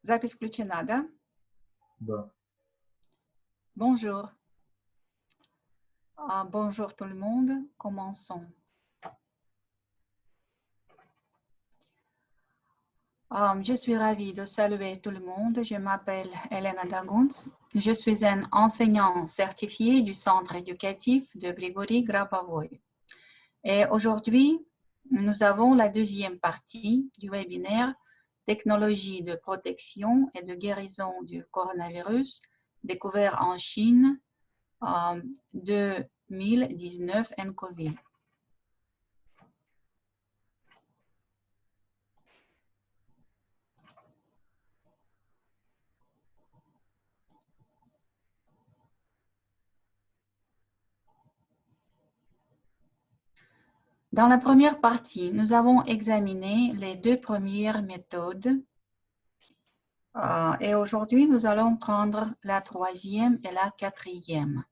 Запись включена, да? Да. Bonjour. Bonjour tout le monde. Commençons. Je suis ravie de saluer tout le monde. Je m'appelle Elena Daguns. Je suis un enseignant certifié du centre éducatif de Grigory Grabovoy. Et aujourd'hui, nous avons la deuxième partie du webinaire Technologie de protection et de guérison du coronavirus découvert en Chine 2019 nCoV. Dans la première partie, nous avons examiné les deux premières méthodes et aujourd'hui, nous allons prendre la troisième et la quatrième.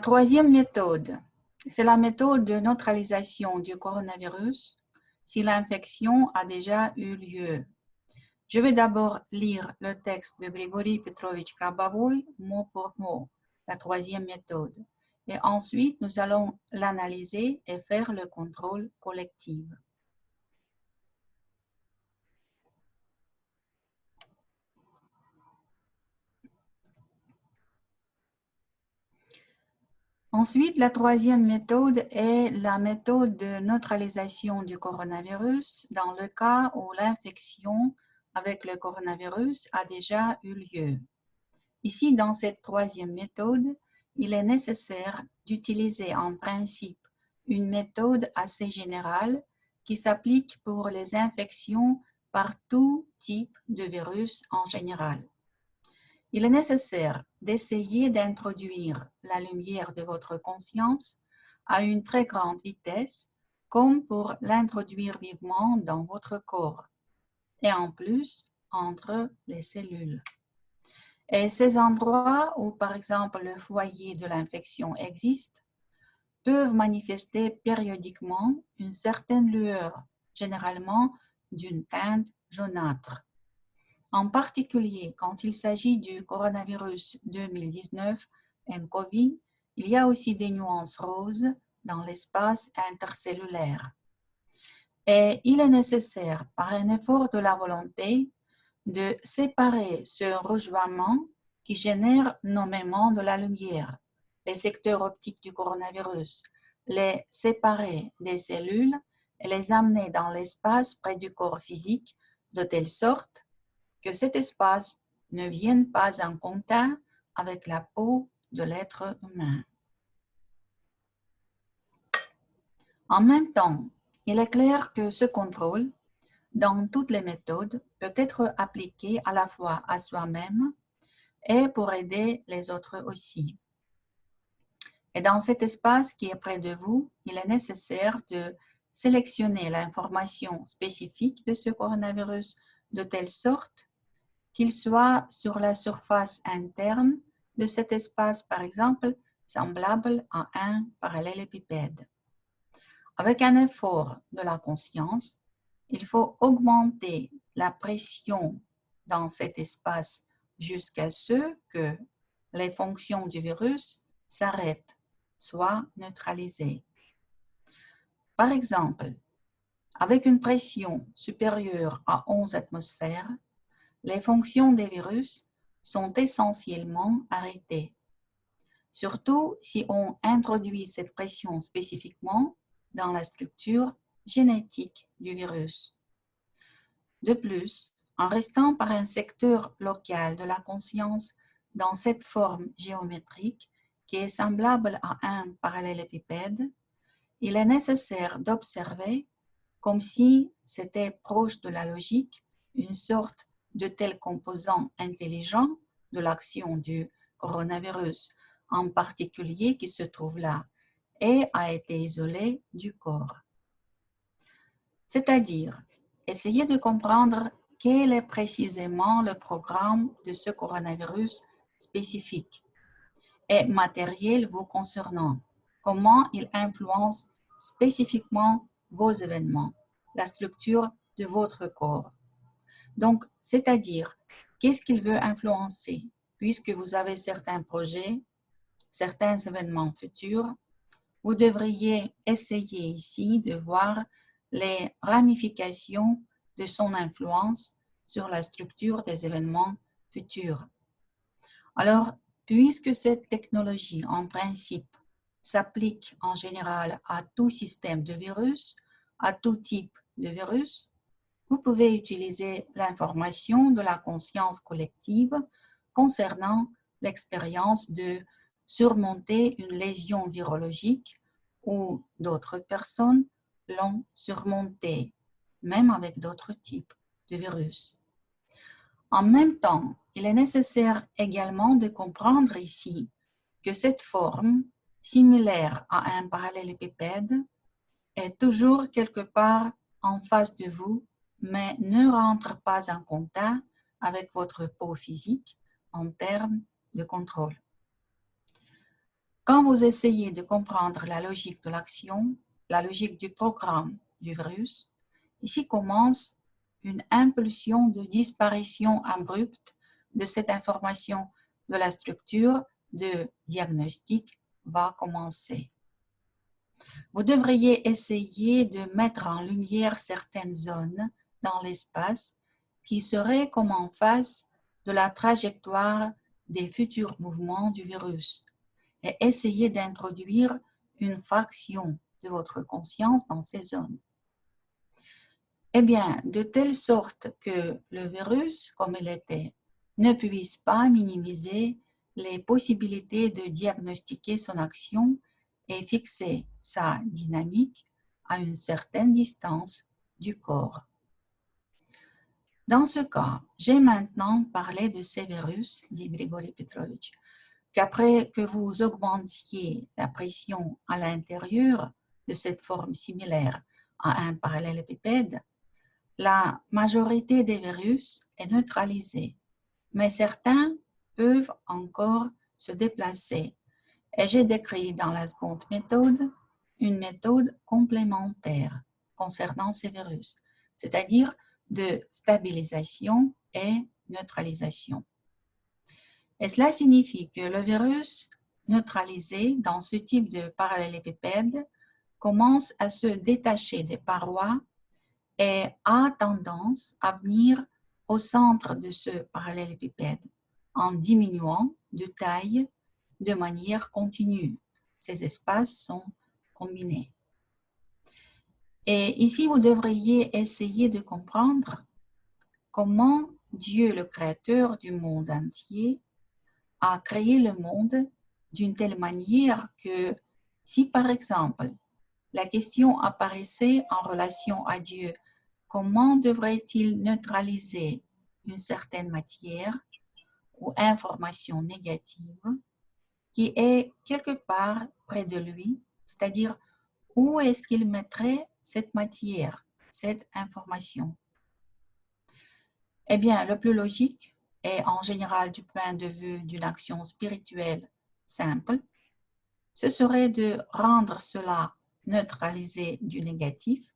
Troisième méthode, c'est la méthode de neutralisation du coronavirus si l'infection a déjà eu lieu. Je vais d'abord lire le texte de Grigory Petrovich Grabovoy mot pour mot, la troisième méthode. Et ensuite, nous allons l'analyser et faire le contrôle collectif. Ensuite, la troisième méthode est la méthode de neutralisation du coronavirus dans le cas où l'infection avec le coronavirus a déjà eu lieu. Ici, dans cette troisième méthode, il est nécessaire d'utiliser en principe une méthode assez générale qui s'applique pour les infections par tout type de virus en général. Il est nécessaire d'essayer d'introduire la lumière de votre conscience à une très grande vitesse, comme pour l'introduire vivement dans votre corps, et en plus entre les cellules. Et ces endroits où, par exemple, le foyer de l'infection existe, peuvent manifester périodiquement une certaine lueur, généralement d'une teinte jaunâtre. En particulier, quand il s'agit du coronavirus 2019 nCoV, il y a aussi des nuances roses dans l'espace intercellulaire. Et il est nécessaire, par un effort de la volonté, de séparer ce rejoinement qui génère nommément de la lumière, les secteurs optiques du coronavirus, les séparer des cellules et les amener dans l'espace près du corps physique de telle sorte que cet espace ne vienne pas en contact avec la peau de l'être humain. En même temps, il est clair que ce contrôle, dans toutes les méthodes, peut être appliqué à la fois à soi-même et pour aider les autres aussi. Et dans cet espace qui est près de vous, il est nécessaire de sélectionner l'information spécifique de ce coronavirus de telle sorte qu'il soit sur la surface interne de cet espace, par exemple, semblable à un parallélépipède. Avec un effort de la conscience, il faut augmenter la pression dans cet espace jusqu'à ce que les fonctions du virus s'arrêtent, soient neutralisées. Par exemple, avec une pression supérieure à 11 atmosphères, les fonctions des virus sont essentiellement arrêtées, surtout si on introduit cette pression spécifiquement dans la structure génétique du virus. De plus, en restant par un secteur local de la conscience dans cette forme géométrique qui est semblable à un parallélépipède, il est nécessaire d'observer, comme si c'était proche de la logique, une sorte de tel composant intelligent de l'action du coronavirus, en particulier qui se trouve là et a été isolé du corps. C'est-à-dire, essayer de comprendre quel est précisément le programme de ce coronavirus spécifique et matériel vous concernant, comment il influence spécifiquement vos événements, la structure de votre corps. Donc, c'est-à-dire, qu'est-ce qu'il veut influencer? Puisque vous avez certains projets, certains événements futurs, vous devriez essayer ici de voir les ramifications de son influence sur la structure des événements futurs. Alors, puisque cette technologie, en principe, s'applique en général à tout système de virus, à tout type de virus, vous pouvez utiliser l'information de la conscience collective concernant l'expérience de surmonter une lésion virologique ou d'autres personnes l'ont surmontée, même avec d'autres types de virus. En même temps, il est nécessaire également de comprendre ici que cette forme, similaire à un parallélépipède, est toujours quelque part en face de vous, mais ne rentre pas en contact avec votre peau physique en termes de contrôle. Quand vous essayez de comprendre la logique de l'action, la logique du programme du virus, ici commence une impulsion de disparition abrupte de cette information de la structure de diagnostic va commencer. Vous devriez essayer de mettre en lumière certaines zones dans l'espace qui seraient comme en face de la trajectoire des futurs mouvements du virus et essayer d'introduire une fraction de votre conscience dans ces zones. Eh bien, de telle sorte que le virus, comme il était, ne puisse pas minimiser les possibilités de diagnostiquer son action et fixer sa dynamique à une certaine distance du corps. Dans ce cas, j'ai maintenant parlé de ces virus, dit Grigori Petrovitch, qu'après que vous augmentiez la pression à l'intérieur de cette forme similaire à un parallélépipède, la majorité des virus est neutralisée, mais certains peuvent encore se déplacer. Et j'ai décrit dans la seconde méthode une méthode complémentaire concernant ces virus, c'est-à-dire de stabilisation et neutralisation. Et cela signifie que le virus neutralisé dans ce type de parallélépipède commence à se détacher des parois et a tendance à venir au centre de ce parallélépipède en diminuant de taille de manière continue. Ces espaces sont combinés. Et ici, vous devriez essayer de comprendre comment Dieu, le créateur du monde entier, a créé le monde d'une telle manière que si, par exemple, la question apparaissait en relation à Dieu, comment devrait-il neutraliser une certaine matière ou information négative qui est quelque part près de lui, c'est-à-dire où est-ce qu'il mettrait cette matière, cette information? Eh bien, le plus logique, et en général du point de vue d'une action spirituelle simple, ce serait de rendre cela neutralisé du négatif,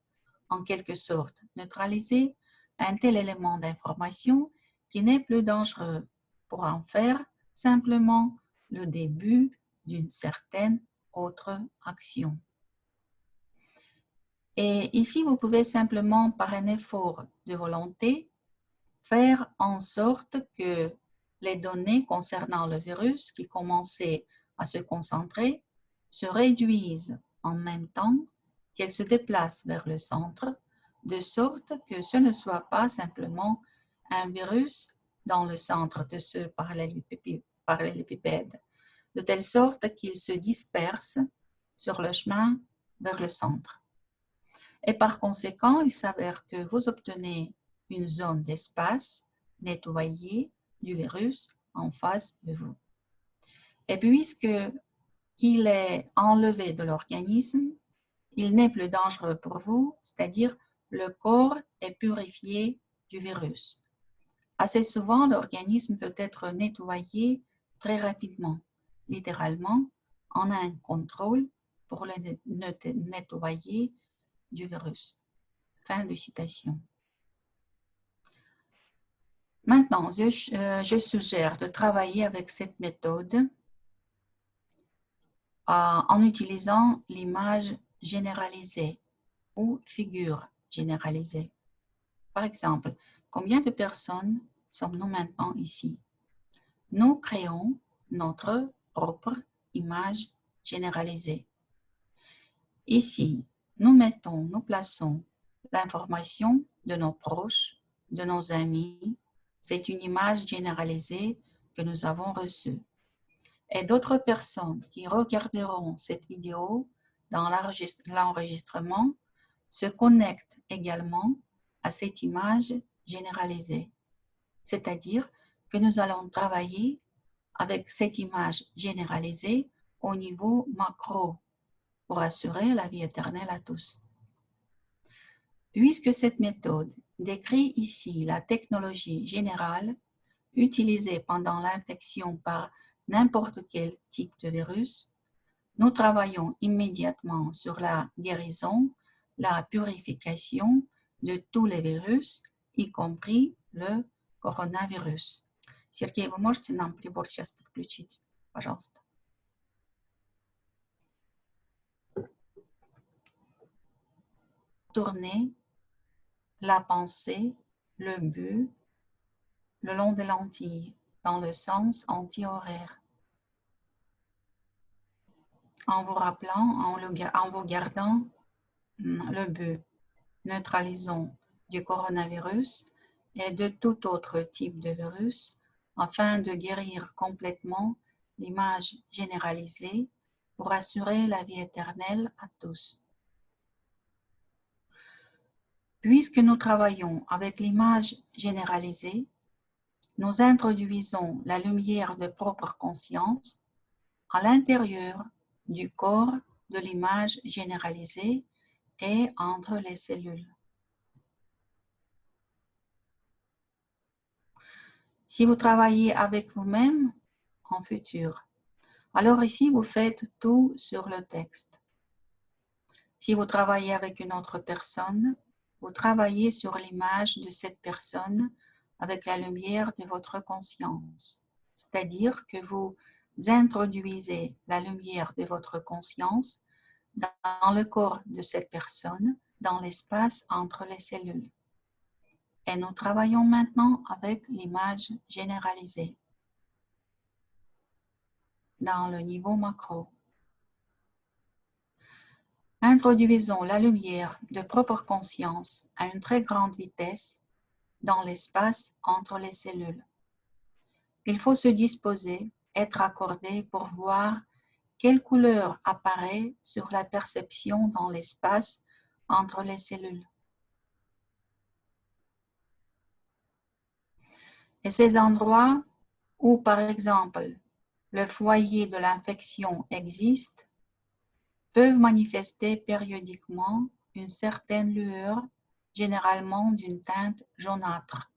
en quelque sorte neutraliser un tel élément d'information qui n'est plus dangereux pour en faire simplement le début d'une certaine autre action. Et ici, vous pouvez simplement, par un effort de volonté, faire en sorte que les données concernant le virus qui commençaient à se concentrer se réduisent en même temps qu'elles se déplacent vers le centre, de sorte que ce ne soit pas simplement un virus dans le centre de ce parallélépipède, de telle sorte qu'il se disperse sur le chemin vers le centre. Et par conséquent, il s'avère que vous obtenez une zone d'espace nettoyée du virus en face de vous. Et puisque qu'il est enlevé de l'organisme, il n'est plus dangereux pour vous, c'est-à-dire le corps est purifié du virus. Assez souvent, l'organisme peut être nettoyé très rapidement. Littéralement, on a un contrôle pour le nettoyer du virus. Fin de citation. Maintenant, je suggère de travailler avec cette méthode en utilisant l'image généralisée ou figure généralisée. Par exemple, combien de personnes sommes-nous maintenant ici? Nous créons notre propre image généralisée. Ici, nous plaçons l'information de nos proches, de nos amis. C'est une image généralisée que nous avons reçue. Et d'autres personnes qui regarderont cette vidéo dans l'enregistrement se connectent également à cette image généralisée. C'est-à-dire que nous allons travailler avec cette image généralisée au niveau macro pour assurer la vie éternelle à tous. Puisque cette méthode décrit ici la technologie générale utilisée pendant l'infection par n'importe quel type de virus, nous travaillons immédiatement sur la guérison, la purification de tous les virus, y compris le coronavirus. Сергей, вы можете нам прибор сейчас подключить, пожалуйста? Tourner la pensée, le but, le long des lentilles, dans le sens anti-horaire. En vous rappelant, en vous gardant le but, neutralisons du coronavirus et de tout autre type de virus afin de guérir complètement l'image généralisée pour assurer la vie éternelle à tous. Puisque nous travaillons avec l'image généralisée, nous introduisons la lumière de propre conscience à l'intérieur du corps de l'image généralisée et entre les cellules. Si vous travaillez avec vous-même en futur, alors ici vous faites tout sur le texte. Si vous travaillez avec une autre personne, vous travaillez sur l'image de cette personne avec la lumière de votre conscience. C'est-à-dire que vous introduisez la lumière de votre conscience dans le corps de cette personne, dans l'espace entre les cellules. Et nous travaillons maintenant avec l'image généralisée dans le niveau macro. Introduisons la lumière de propre conscience à une très grande vitesse dans l'espace entre les cellules. Il faut se disposer, être accordé pour voir quelle couleur apparaît sur la perception dans l'espace entre les cellules. Et ces endroits où, par exemple, le foyer de l'infection existe, peuvent manifester périodiquement une certaine lueur, généralement d'une teinte jaunâtre.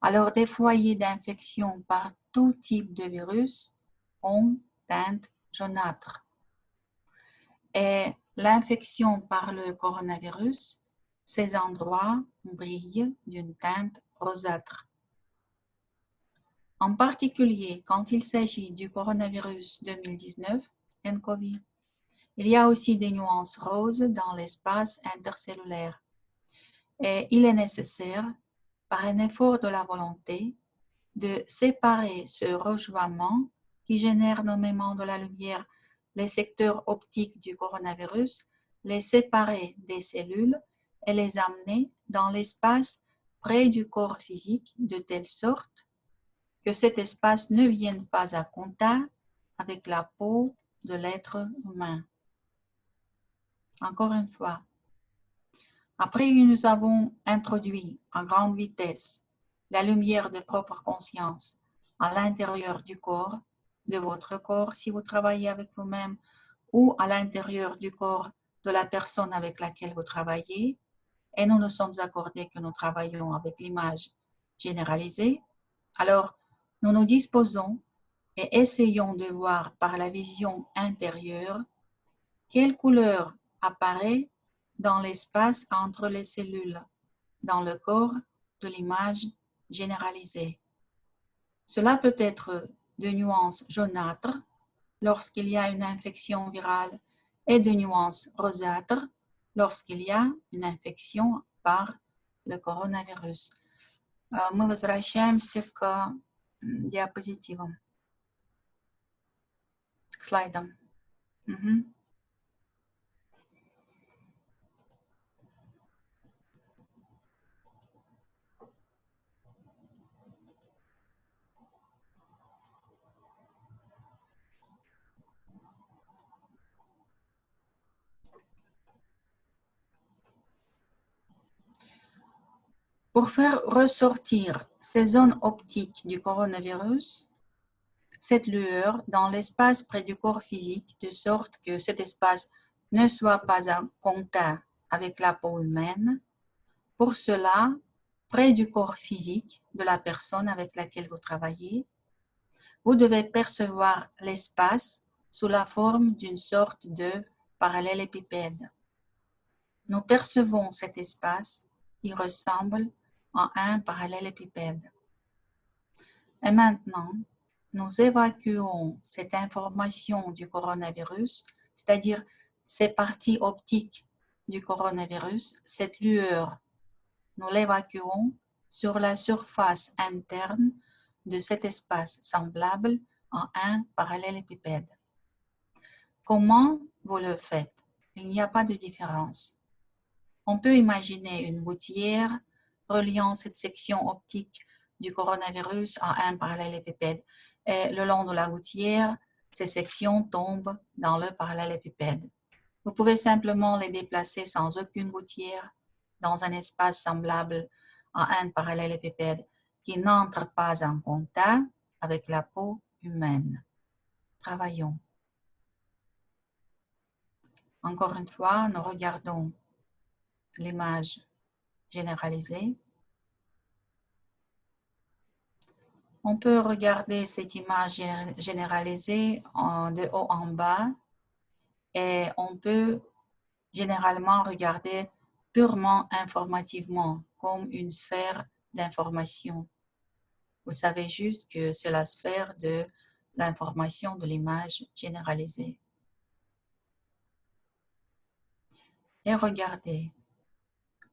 Alors, des foyers d'infection par tout type de virus ont teinte jaunâtre. Et l'infection par le coronavirus, ces endroits brillent d'une teinte rosâtre. En particulier quand il s'agit du coronavirus 2019, nCoV. Il y a aussi des nuances roses dans l'espace intercellulaire. Et il est nécessaire, par un effort de la volonté, de séparer ce rejoiement qui génère nommément de la lumière les secteurs optiques du coronavirus, les séparer des cellules et les amener dans l'espace près du corps physique de telle sorte que cet espace ne vienne pas à contact avec la peau de l'être humain. Encore une fois, après que nous avons introduit en grande vitesse la lumière de propre conscience à l'intérieur du corps, de votre corps si vous travaillez avec vous-même, ou à l'intérieur du corps de la personne avec laquelle vous travaillez, et nous nous sommes accordés que nous travaillons avec l'image généralisée, alors nous nous disposons et essayons de voir par la vision intérieure quelle couleur apparaît dans l'espace entre les cellules, dans le corps de l'image généralisée. Cela peut être de nuances jaunâtres lorsqu'il y a une infection virale et de nuances rosâtres lorsqu'il y a une infection par le coronavirus. Мы возвращаемся к диапозитивам, к слайдам. Угу. Pour faire ressortir ces zones optiques du coronavirus, cette lueur dans l'espace près du corps physique, de sorte que cet espace ne soit pas en contact avec la peau humaine. Pour cela, près du corps physique de la personne avec laquelle vous travaillez, vous devez percevoir l'espace sous la forme d'une sorte de parallélépipède. Nous percevons cet espace, il ressemble à un parallélépipède. Et maintenant, nous évacuons cette information du coronavirus, c'est-à-dire ces parties optiques du coronavirus, cette lueur, nous l'évacuons sur la surface interne de cet espace semblable à un parallélépipède. Comment vous le faites? Il n'y a pas de différence. On peut imaginer une gouttière reliant cette section optique du coronavirus à un parallélépipède. Et le long de la gouttière, ces sections tombent dans le parallélépipède. Vous pouvez simplement les déplacer sans aucune gouttière dans un espace semblable à un parallélépipède qui n'entre pas en contact avec la peau humaine. Travaillons. Encore une fois, nous regardons l'image généralisée. On peut regarder cette image généralisée de haut en bas et on peut généralement regarder purement informativement comme une sphère d'information. Vous savez juste que c'est la sphère de l'information de l'image généralisée. Et regardez,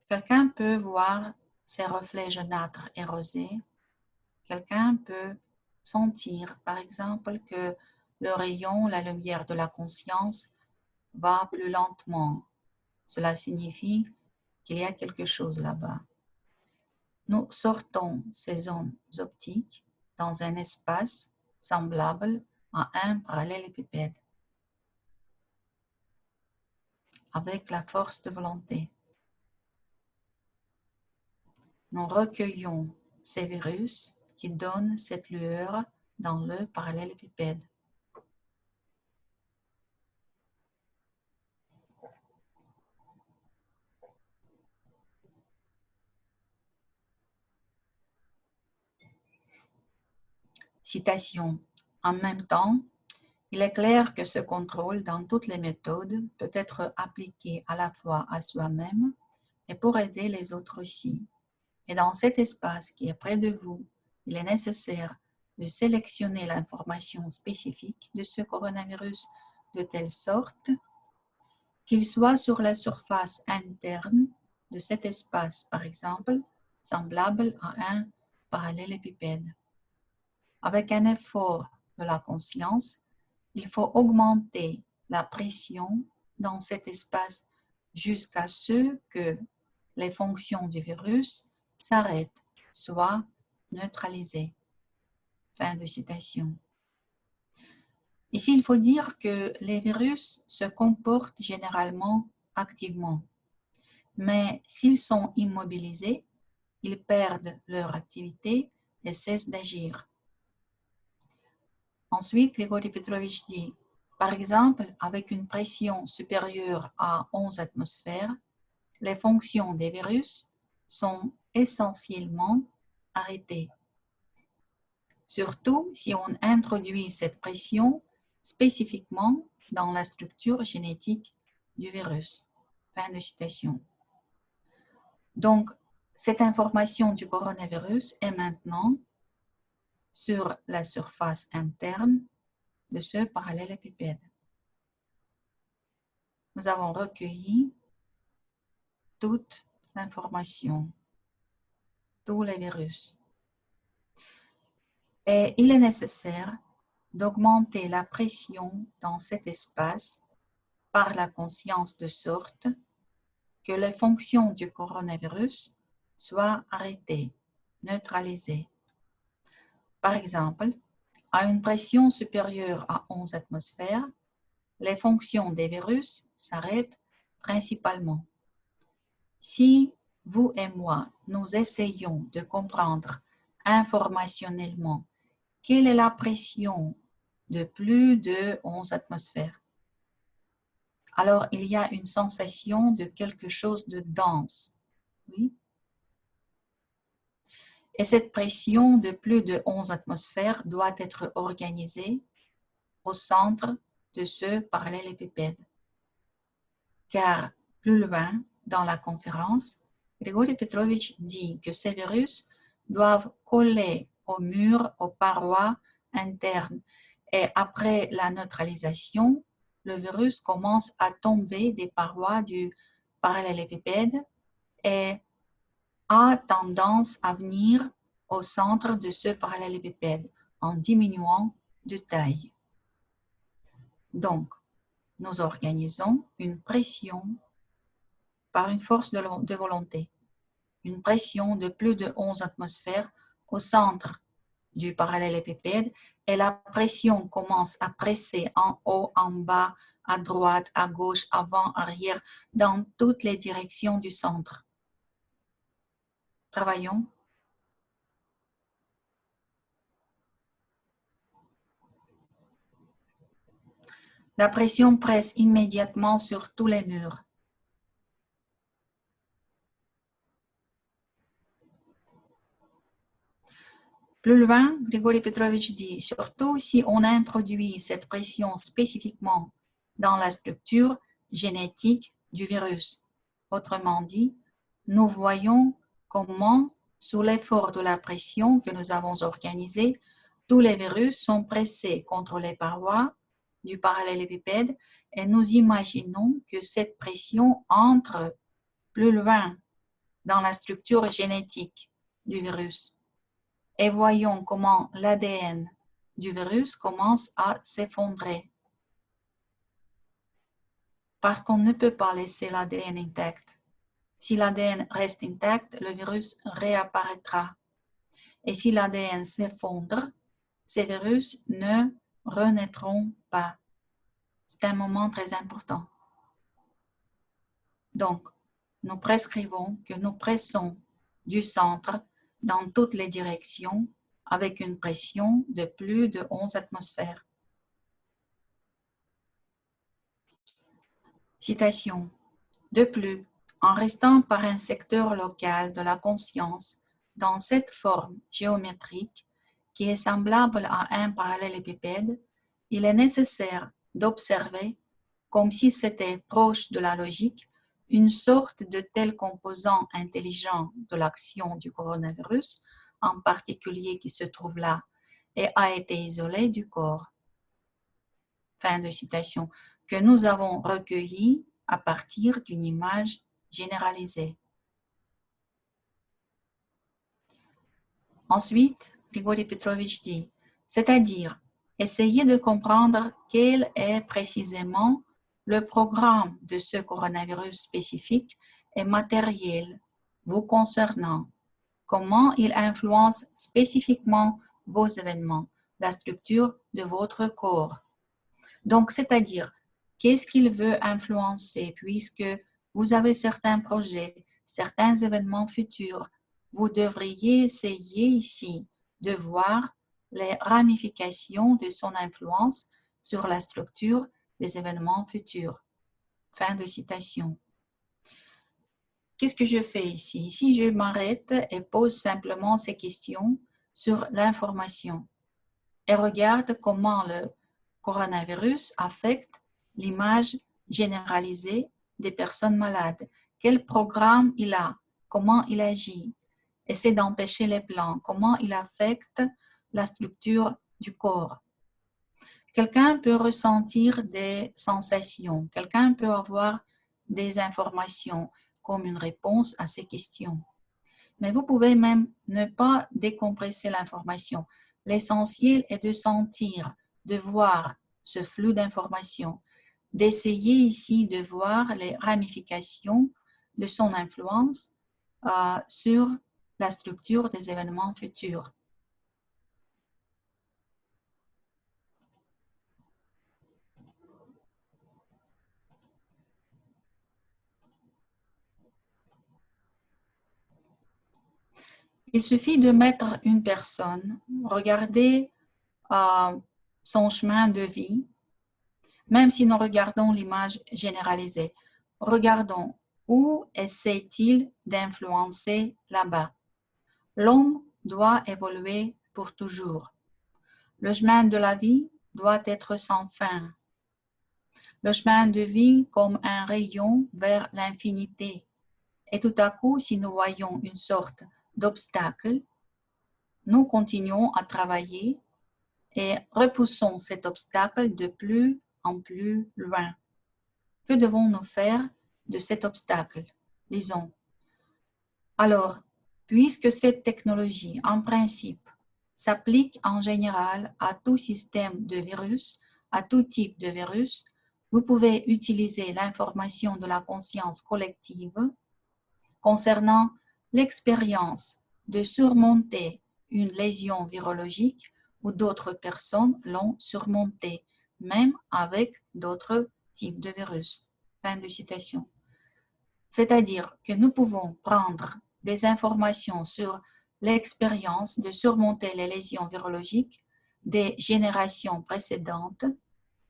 quelqu'un peut voir ces reflets jaunâtres et rosés. Quelqu'un peut sentir, par exemple, que le rayon, la lumière de la conscience va plus lentement. Cela signifie qu'il y a quelque chose là-bas. Nous sortons ces zones optiques dans un espace semblable à un parallélépipède avec la force de volonté. Nous recueillons ces virus qui donnent cette lueur dans le parallélépipède. Citation. En même temps, il est clair que ce contrôle dans toutes les méthodes peut être appliqué à la fois à soi-même et pour aider les autres aussi. Et dans cet espace qui est près de vous, il est nécessaire de sélectionner l'information spécifique de ce coronavirus de telle sorte qu'il soit sur la surface interne de cet espace, par exemple, semblable à un parallélépipède. Avec un effort de la conscience, il faut augmenter la pression dans cet espace jusqu'à ce que les fonctions du virus s'arrêtent, soit neutralisées. Fin de citation. Ici, il faut dire que les virus se comportent généralement activement, mais s'ils sont immobilisés, ils perdent leur activité et cessent d'agir. Ensuite, Grigori Petrovitch dit, par exemple, avec une pression supérieure à 11 atmosphères, les fonctions des virus sont essentiellement arrêtées. Surtout si on introduit cette pression spécifiquement dans la structure génétique du virus. Fin de citation. Donc, cette information du coronavirus est maintenant sur la surface interne de ce parallélépipède. Nous avons recueilli toute l'information, tous les virus. Et il est nécessaire d'augmenter la pression dans cet espace par la conscience de sorte que les fonctions du coronavirus soient arrêtées, neutralisées. Par exemple, à une pression supérieure à 11 atmosphères, les fonctions des virus s'arrêtent principalement. Si vous et moi, nous essayons de comprendre informationnellement quelle est la pression de plus de 11 atmosphères, alors il y a une sensation de quelque chose de dense. Oui? Et cette pression de plus de 11 atmosphères doit être organisée au centre de ce parallélépipède. Car plus loin dans la conférence, Grigori Petrovitch dit que ces virus doivent coller au mur, aux parois internes. Et après la neutralisation, le virus commence à tomber des parois du parallélépipède et a tendance à venir au centre de ce parallélépipède en diminuant de taille. Donc, nous organisons une pression par une force de volonté, une pression de plus de 11 atmosphères au centre du parallélépipède et la pression commence à presser en haut, en bas, à droite, à gauche, avant, arrière, dans toutes les directions du centre. Travaillons. La pression presse immédiatement sur tous les murs. Plus loin, Grigori Petrovitch dit, surtout si on introduit cette pression spécifiquement dans la structure génétique du virus. Autrement dit, nous voyons comment, sous l'effort de la pression que nous avons organisée, tous les virus sont pressés contre les parois du parallélépipède et nous imaginons que cette pression entre plus loin dans la structure génétique du virus. Et voyons comment l'ADN du virus commence à s'effondrer. Parce qu'on ne peut pas laisser l'ADN intact. Si l'ADN reste intact, le virus réapparaîtra. Et si l'ADN s'effondre, ces virus ne renaîtront pas. C'est un moment très important. Donc, nous prescrivons que nous pressons du centre dans toutes les directions avec une pression de plus de 11 atmosphères. Citation. De plus, en restant par un secteur local de la conscience dans cette forme géométrique qui est semblable à un parallélépipède, il est nécessaire d'observer, comme si c'était proche de la logique, une sorte de tel composant intelligent de l'action du coronavirus, en particulier qui se trouve là et a été isolé du corps. Fin de citation, que nous avons recueilli à partir d'une image généralisée. Ensuite, Grigori Petrovitch dit, c'est-à-dire essayer de comprendre quel est précisément le programme de ce coronavirus spécifique et matériel vous concernant, comment il influence spécifiquement vos événements, la structure de votre corps. Donc, c'est-à-dire, qu'est-ce qu'il veut influencer puisque vous avez certains projets, certains événements futurs. Vous devriez essayer ici de voir les ramifications de son influence sur la structure des événements futurs. Fin de citation. qu'est-ce que je fais ici? Ici, je m'arrête et pose simplement ces questions sur l'information et regarde comment le coronavirus affecte l'image généralisée des personnes malades. Quel programme il a? Comment il agit? Essaie d'empêcher les plans. Comment il affecte la structure du corps? Quelqu'un peut ressentir des sensations. Quelqu'un peut avoir des informations comme une réponse à ces questions. Mais vous pouvez même ne pas décompresser l'information. L'essentiel est de sentir, de voir ce flux d'informations, d'essayer ici de voir les ramifications de son influence sur la structure des événements futurs. Il suffit de mettre une personne, regarder son chemin de vie, même si nous regardons l'image généralisée. Regardons où essaie-t-il d'influencer là-bas. L'homme doit évoluer pour toujours. Le chemin de la vie doit être sans fin. Le chemin de vie comme un rayon vers l'infinité. Et tout à coup, si nous voyons une sorte d'obstacle, nous continuons à travailler et repoussons cet obstacle de plus en plus loin. Que devons-nous faire de cet obstacle? Disons. Alors, puisque cette technologie, en principe, s'applique en général à tout système de virus, à tout type de virus, vous pouvez utiliser l'information de la conscience collective concernant l'expérience de surmonter une lésion virologique où d'autres personnes l'ont surmontée, même avec d'autres types de virus. Fin de citation. C'est-à-dire que nous pouvons prendre des informations sur l'expérience de surmonter les lésions virologiques des générations précédentes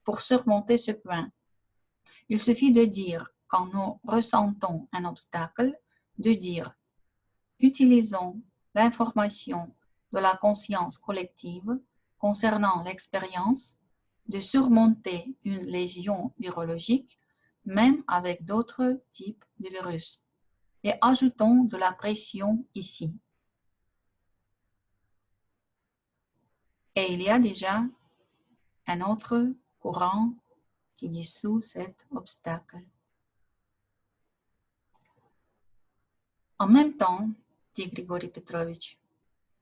pour surmonter ce point. Il suffit de dire, quand nous ressentons un obstacle, de dire « Utilisons l'information de la conscience collective concernant l'expérience de surmonter une lésion virologique, même avec d'autres types de virus. Et ajoutons de la pression ici. » Et il y a déjà un autre courant qui dissout cet obstacle. En même temps, dit Grigori Petrovitch,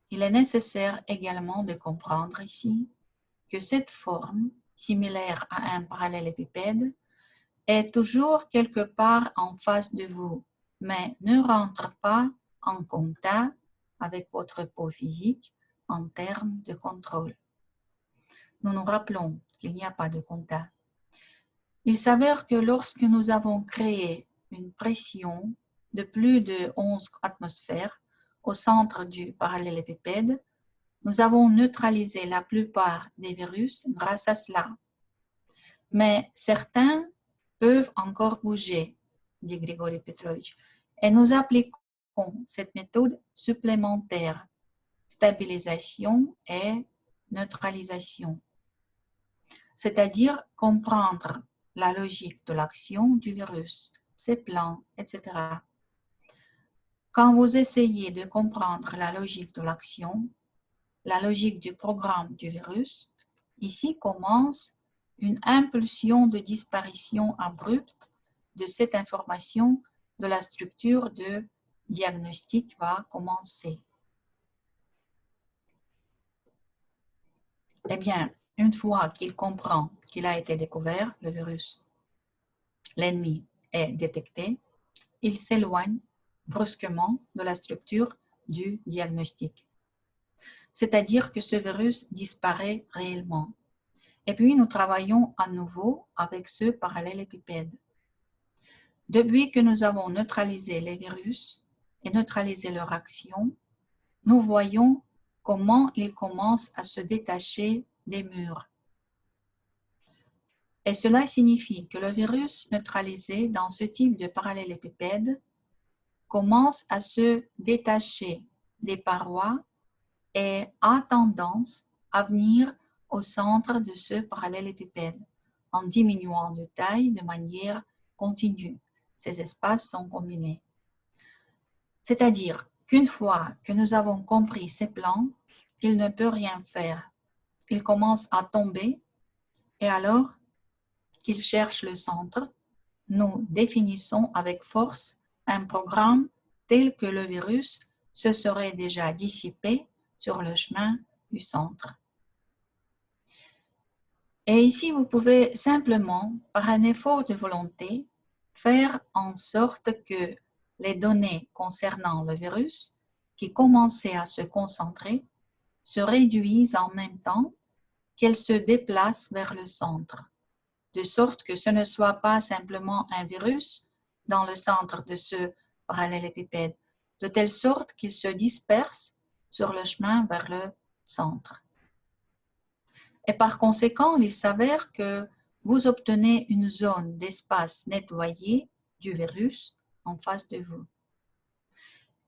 il est nécessaire également de comprendre ici que cette forme, similaire à un parallélépipède, est toujours quelque part en face de vous, mais ne rentre pas en contact avec votre peau physique en termes de contrôle. Nous nous rappelons qu'il n'y a pas de contact. Il s'avère que lorsque nous avons créé une pression de plus de 11 atmosphères au centre du parallélépipède, nous avons neutralisé la plupart des virus grâce à cela. Mais certains peuvent encore bouger, dit Grigori Petrovitch, et nous appliquons cette méthode supplémentaire, stabilisation et neutralisation, c'est-à-dire comprendre la logique de l'action du virus, ses plans, etc. Quand vous essayez de comprendre la logique de l'action, la logique du programme du virus, ici commence une impulsion de disparition abrupte de cette information de la structure de diagnostic va commencer. Eh bien, une fois qu'il comprend qu'il a été découvert, le virus, l'ennemi est détecté, il s'éloigne brusquement de la structure du diagnostic. C'est-à-dire que ce virus disparaît réellement. Et puis, nous travaillons à nouveau avec ce parallélépipède. Depuis que nous avons neutralisé les virus et neutralisé leur action, nous voyons comment ils commencent à se détacher des murs. Et cela signifie que le virus neutralisé dans ce type de parallélépipède commence à se détacher des parois et a tendance à venir au centre de ce parallélépipède en diminuant de taille de manière continue. Ces espaces sont combinés. C'est-à-dire qu'une fois que nous avons compris ces plans, il ne peut rien faire. Il commence à tomber et alors qu'il cherche le centre, nous définissons avec force un programme tel que le virus se serait déjà dissipé sur le chemin du centre. Et ici, vous pouvez simplement, par un effort de volonté, faire en sorte que les données concernant le virus qui commençaient à se concentrer se réduisent en même temps qu'elles se déplacent vers le centre, de sorte que ce ne soit pas simplement un virus dans le centre de ce parallélépipède, de telle sorte qu'il se disperse sur le chemin vers le centre. Et par conséquent, il s'avère que vous obtenez une zone d'espace nettoyé du virus en face de vous.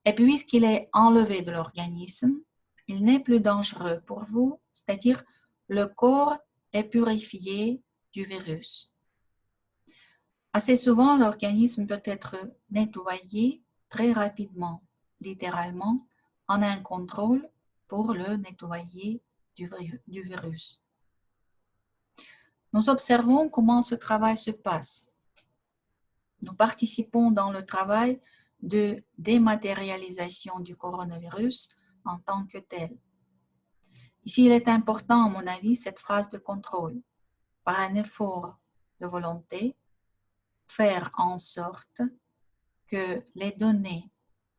Et puisqu'il est enlevé de l'organisme, il n'est plus dangereux pour vous, c'est-à-dire le corps est purifié du virus. Assez souvent, l'organisme peut être nettoyé très rapidement, littéralement, en un contrôle pour le nettoyer du virus. Nous observons comment ce travail se passe. Nous participons dans le travail de dématérialisation du coronavirus en tant que tel. Ici, il est important, à mon avis, cette phrase de contrôle. Par un effort de volonté, faire en sorte que les données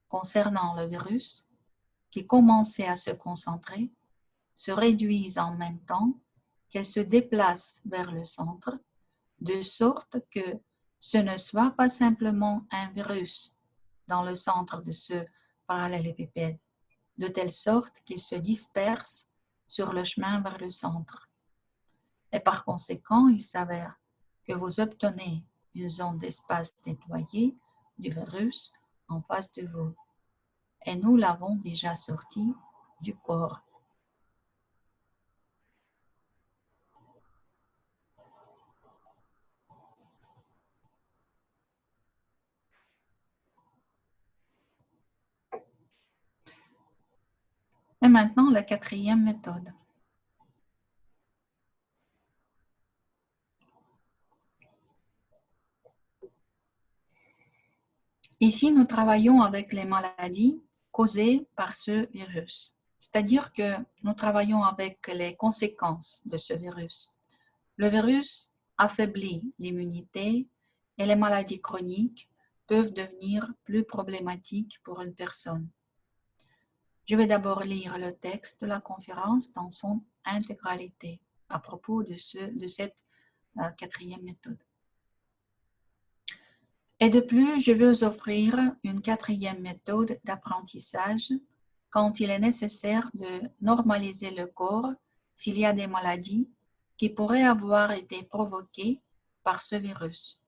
concernant le virus qui commençaient à se concentrer se réduisent en même temps qu'elles se déplacent vers le centre, de sorte que ce ne soit pas simplement un virus dans le centre de ce parallélépipède, de telle sorte qu'il se disperse sur le chemin vers le centre. Et par conséquent, il s'avère que vous obtenez une zone d'espace nettoyée du virus en face de vous. Et nous l'avons déjà sorti du corps. Et maintenant, la quatrième méthode. Ici, nous travaillons avec les maladies causées par ce virus. C'est-à-dire que nous travaillons avec les conséquences de ce virus. Le virus affaiblit l'immunité et les maladies chroniques peuvent devenir plus problématiques pour une personne. Je vais d'abord lire le texte de la conférence dans son intégralité à propos de cette quatrième méthode. Et de plus, je veux vous offrir une quatrième méthode d'apprentissage quand il est nécessaire de normaliser le corps s'il y a des maladies qui pourraient avoir été provoquées par ce virus.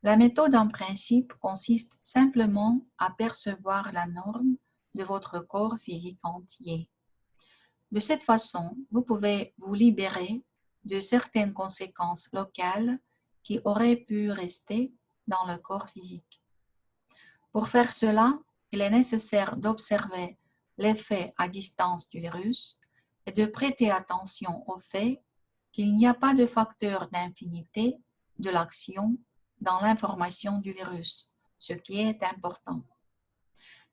La méthode en principe consiste simplement à percevoir la norme de votre corps physique entier. De cette façon, vous pouvez vous libérer de certaines conséquences locales qui auraient pu rester dans le corps physique. Pour faire cela, il est nécessaire d'observer l'effet à distance du virus et de prêter attention au fait qu'il n'y a pas de facteur d'infinité de l'action dans l'information du virus, ce qui est important.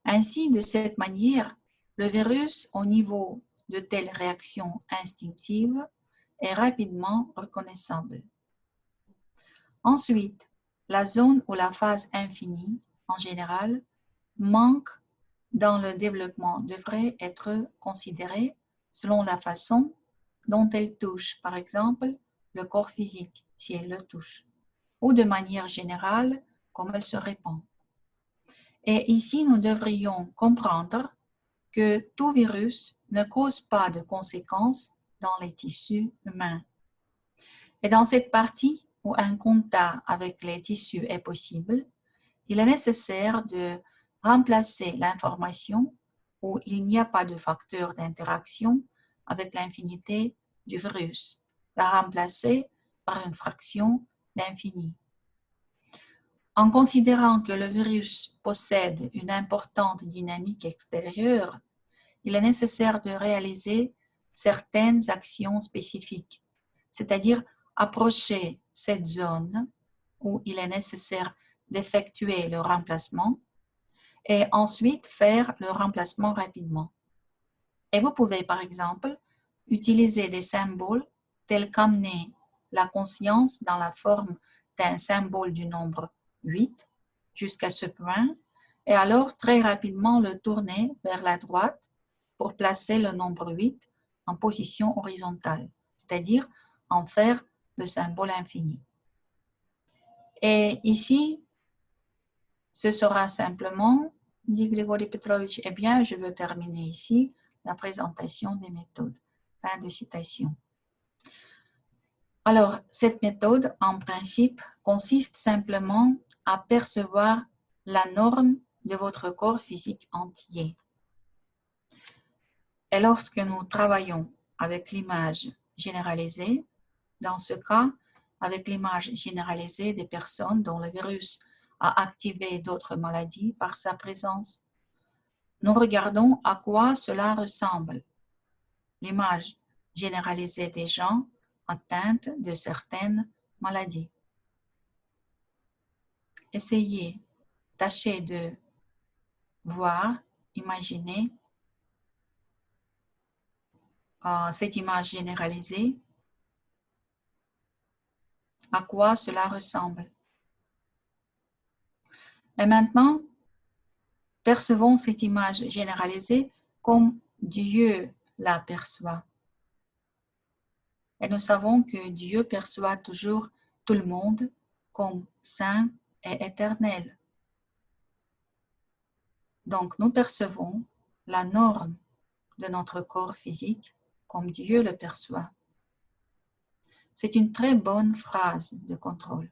Ainsi, de cette manière, le virus, au niveau de telles réactions instinctives, est rapidement reconnaissable. Ensuite, la zone ou la phase infinie, en général, manque dans le développement devrait être considérée selon la façon dont elle touche, par exemple, le corps physique, si elle le touche, ou de manière générale, comme elle se répand. Et ici, nous devrions comprendre que tout virus ne cause pas de conséquences dans les tissus humains. Et dans cette partie où un contact avec les tissus est possible, il est nécessaire de remplacer l'information où il n'y a pas de facteur d'interaction avec l'infinité du virus, la remplacer par une fraction d'infini. En considérant que le virus possède une importante dynamique extérieure, il est nécessaire de réaliser certaines actions spécifiques, c'est-à-dire approcher cette zone où il est nécessaire d'effectuer le remplacement et ensuite faire le remplacement rapidement. Et vous pouvez par exemple utiliser des symboles tels qu'amener la conscience dans la forme d'un symbole du nombre 8 jusqu'à ce point et alors très rapidement le tourner vers la droite pour placer le nombre 8 en position horizontale, c'est-à-dire en faire le symbole infini. Et ici, ce sera simplement, dit Grigory Petrovitch, eh bien, je veux terminer ici la présentation des méthodes. Fin de citation. Alors, cette méthode, en principe, consiste simplement à percevoir la norme de votre corps physique entier. Et lorsque nous travaillons avec l'image généralisée, dans ce cas, avec l'image généralisée des personnes dont le virus a activé d'autres maladies par sa présence, nous regardons à quoi cela ressemble. L'image généralisée des gens atteints de certaines maladies. Essayez, tâchez de voir, imaginer cette image généralisée, à quoi cela ressemble. Et maintenant, percevons cette image généralisée comme Dieu l'aperçoit. Et nous savons que Dieu perçoit toujours tout le monde comme saint et éternel. Donc nous percevons la norme de notre corps physique comme Dieu le perçoit. C'est une très bonne phrase de contrôle.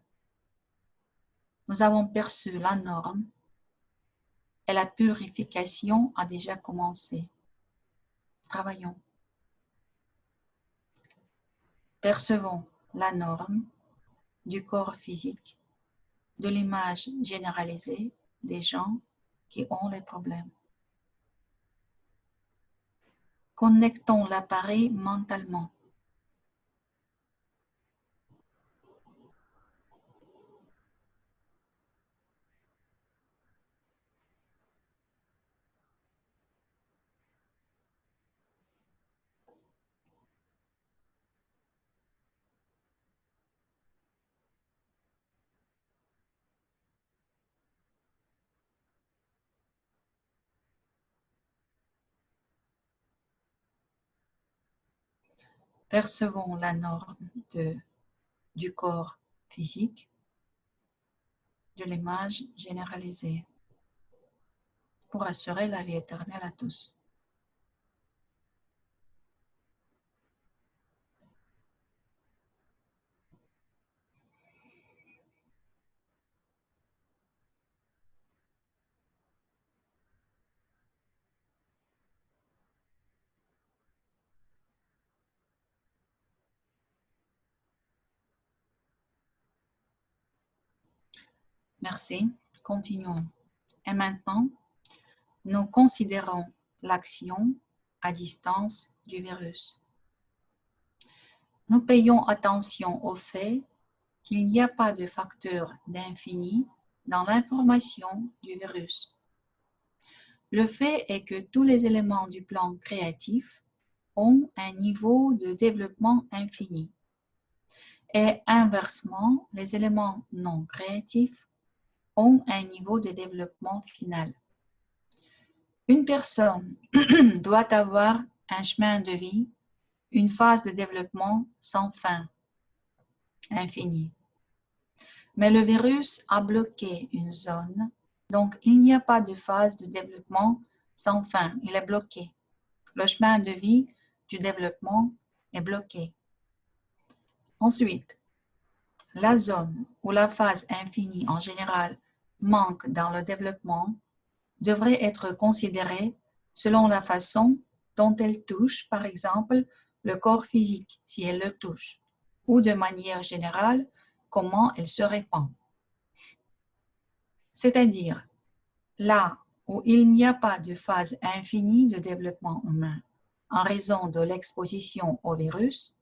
Nous avons perçu la norme et la purification a déjà commencé. Travaillons. Percevons la norme du corps physique, de l'image généralisée des gens qui ont les problèmes. Connectons l'appareil mentalement. Percevons la norme du corps physique, de l'image généralisée, pour assurer la vie éternelle à tous. Merci, continuons. Et maintenant, nous considérons l'action à distance du virus. Nous payons attention au fait qu'il n'y a pas de facteur d'infini dans l'information du virus. Le fait est que tous les éléments du plan créatif ont un niveau de développement infini. Et inversement, les éléments non créatifs ont un niveau de développement final. Une personne doit avoir un chemin de vie, une phase de développement sans fin, infinie. Mais le virus a bloqué une zone, donc il n'y a pas de phase de développement sans fin, il est bloqué. Le chemin de vie du développement est bloqué. Ensuite, la zone ou la phase infinie en général manque dans le développement devrait être considérée selon la façon dont elle touche, par exemple, le corps physique, si elle le touche, ou de manière générale, comment elle se répand. C'est-à-dire, là où il n'y a pas de phase infinie de développement humain en raison de l'exposition au virus,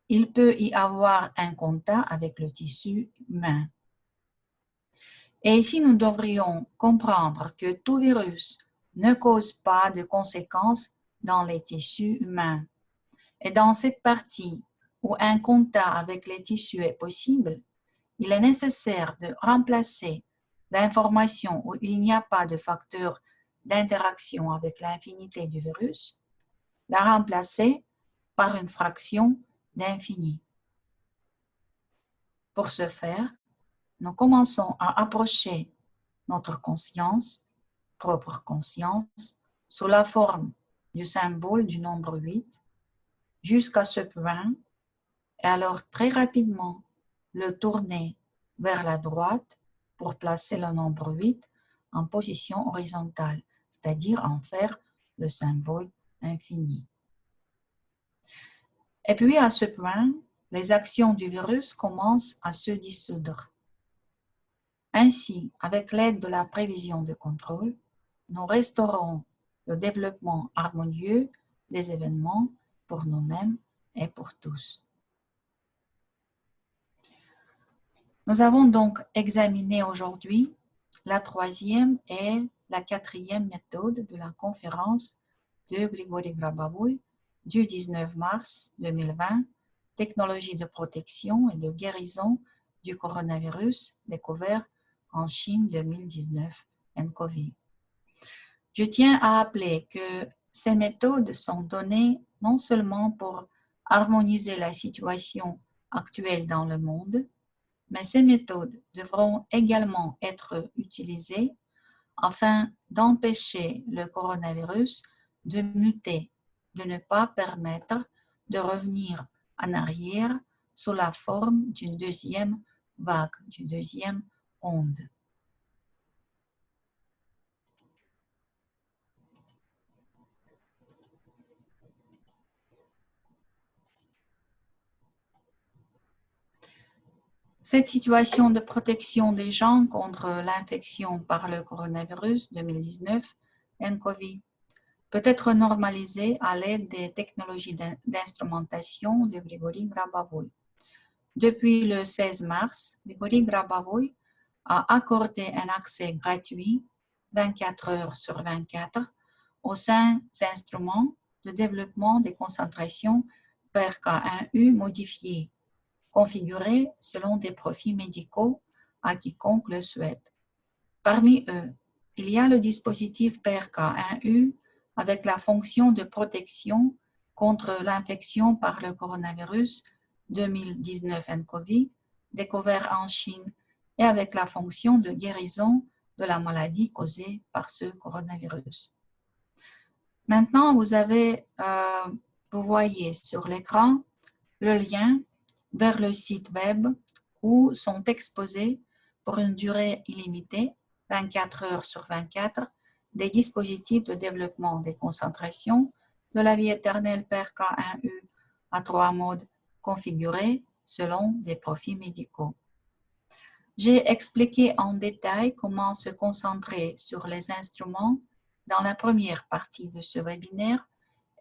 il peut y avoir un contact avec le tissu humain. Et ici, nous devrions comprendre que tout virus ne cause pas de conséquences dans les tissus humains. Et dans cette partie où un contact avec les tissus est possible, il est nécessaire de remplacer l'information où il n'y a pas de facteur d'interaction avec l'infinité du virus, la remplacer par une fraction d'infini. Pour ce faire, nous commençons à approcher notre conscience, propre conscience, sous la forme du symbole du nombre 8, jusqu'à ce point, et alors très rapidement le tourner vers la droite pour placer le nombre 8 en position horizontale, c'est-à-dire en faire le symbole infini. Et puis à ce point, les actions du virus commencent à se dissoudre. Ainsi, avec l'aide de la prévision de contrôle, nous restaurons le développement harmonieux des événements pour nous-mêmes et pour tous. Nous avons donc examiné aujourd'hui la troisième et la quatrième méthode de la conférence de Grigori Grabovoi du 19 mars 2020, Technologie de protection et de guérison du coronavirus découvert en Chine 2019, nCoV. Je tiens à rappeler que ces méthodes sont données non seulement pour harmoniser la situation actuelle dans le monde, mais ces méthodes devront également être utilisées afin d'empêcher le coronavirus de muter, de ne pas permettre de revenir en arrière sous la forme d'une deuxième vague, d'une deuxième onde. Cette situation de protection des gens contre l'infection par le coronavirus 2019, nCoV, peut être normalisée à l'aide des technologies d'instrumentation de Grigori Grabovoi. Depuis le 16 mars, Grigori Grabovoi a accordé un accès gratuit 24 heures sur 24 aux 5 instruments de développement des concentrations PRK1U modifiées, configurés selon des profils médicaux à quiconque le souhaite. Parmi eux, il y a le dispositif PRK1U avec la fonction de protection contre l'infection par le coronavirus 2019 nCoV, découvert en Chine, et avec la fonction de guérison de la maladie causée par ce coronavirus. Maintenant, vous voyez sur l'écran le lien vers le site web où sont exposés pour une durée illimitée, 24 heures sur 24, des dispositifs de développement des concentrations de la vie éternelle PRK1U à 3 modes configurés selon des profils médicaux. J'ai expliqué en détail comment se concentrer sur les instruments dans la première partie de ce webinaire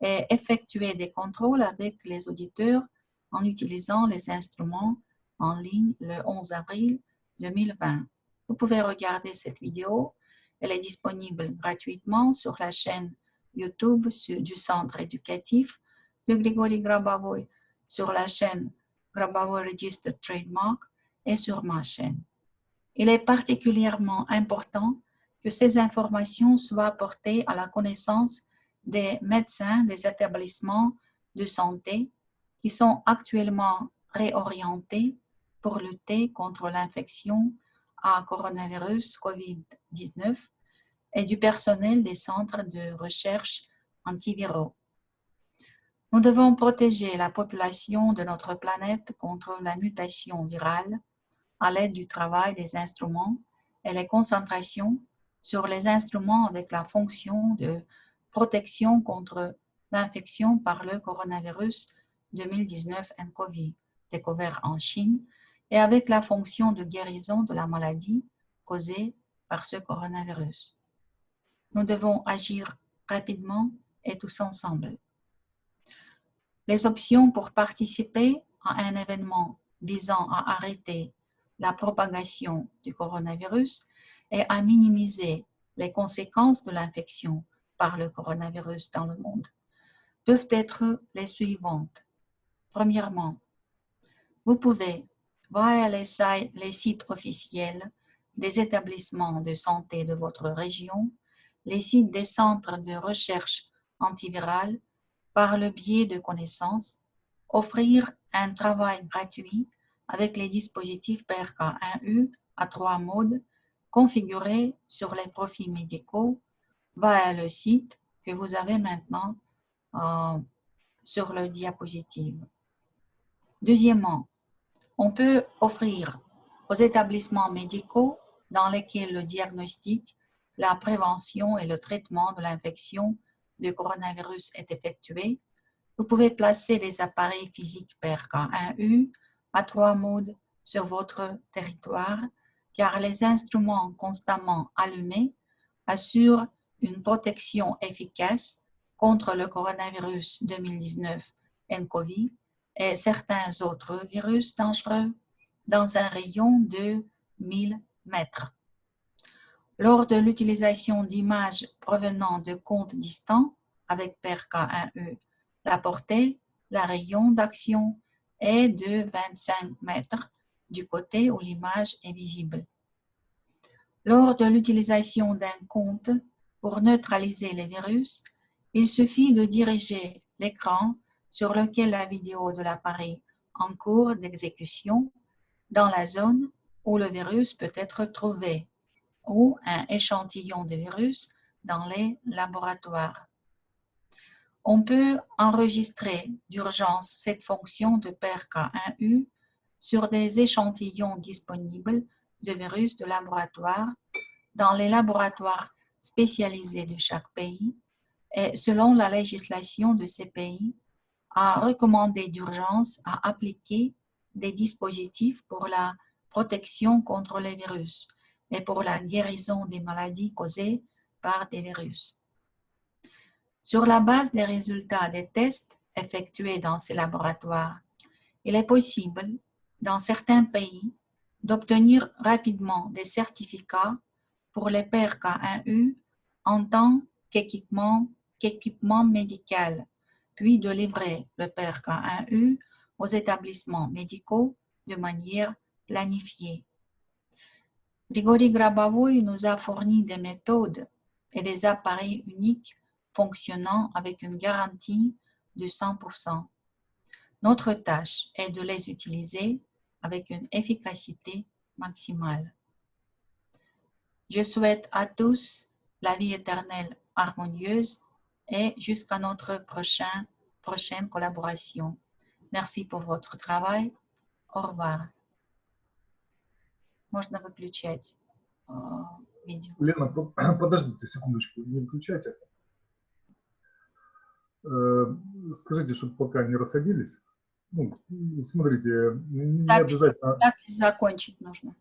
et effectuer des contrôles avec les auditeurs en utilisant les instruments en ligne le 11 avril 2020. Vous pouvez regarder cette vidéo. Elle est disponible gratuitement sur la chaîne YouTube du Centre éducatif de Grigori Grabovoi, sur la chaîne Grabovoi Registered Trademark et sur ma chaîne. Il est particulièrement important que ces informations soient portées à la connaissance des médecins des établissements de santé qui sont actuellement réorientés pour lutter contre l'infection à coronavirus COVID-19 et du personnel des centres de recherche antiviraux. Nous devons protéger la population de notre planète contre la mutation virale à l'aide du travail des instruments et les concentrations sur les instruments avec la fonction de protection contre l'infection par le coronavirus 2019 nCoV, découvert en Chine, et avec la fonction de guérison de la maladie causée par ce coronavirus. Nous devons agir rapidement et tous ensemble. Les options pour participer à un événement visant à arrêter la propagation du coronavirus et à minimiser les conséquences de l'infection par le coronavirus dans le monde peuvent être les suivantes. Premièrement, vous pouvez, via les sites officiels des établissements de santé de votre région, les sites des centres de recherche antivirale, par le biais de connaissances, offrir un travail gratuit avec les dispositifs PRK1U à 3 modes configurés sur les profils médicaux via le site que vous avez maintenant sur le diapositive. Deuxièmement, on peut offrir aux établissements médicaux dans lesquels le diagnostic, la prévention et le traitement de l'infection du coronavirus est effectué. Vous pouvez placer des appareils physiques PRK1U à 3 modes sur votre territoire, car les instruments constamment allumés assurent une protection efficace contre le coronavirus 2019 nCoV et certains autres virus dangereux dans un rayon de 1000 mètres. Lors de l'utilisation d'images provenant de comptes distants avec PRK1U, la portée, la rayon d'action est de 25 mètres du côté où l'image est visible. Lors de l'utilisation d'un compte pour neutraliser les virus, il suffit de diriger l'écran sur lequel la vidéo de l'appareil en cours d'exécution dans la zone où le virus peut être trouvé ou un échantillon de virus dans les laboratoires. On peut enregistrer d'urgence cette fonction de PRK1U sur des échantillons disponibles de virus de laboratoire dans les laboratoires spécialisés de chaque pays et selon la législation de ces pays, à recommander d'urgence à appliquer des dispositifs pour la protection contre les virus et pour la guérison des maladies causées par des virus. Sur la base des résultats des tests effectués dans ces laboratoires, il est possible, dans certains pays, d'obtenir rapidement des certificats pour les PRK1U en tant qu'équipement médical, puis de livrer le PRK1U aux établissements médicaux de manière planifiée. Grigori Grabovoi nous a fourni des méthodes et des appareils uniques fonctionnant avec une garantie de 100%. Notre tâche est de les utiliser avec une efficacité maximale. Je souhaite à tous la vie éternelle harmonieuse et jusqu'à notre prochaine collaboration. Merci pour votre travail. Au revoir. Можно выключать видео. Лена, подождите секундочку, не выключайте. Скажите, чтобы пока не расходились. Ну, смотрите, не обязательно... Запись закончить нужно.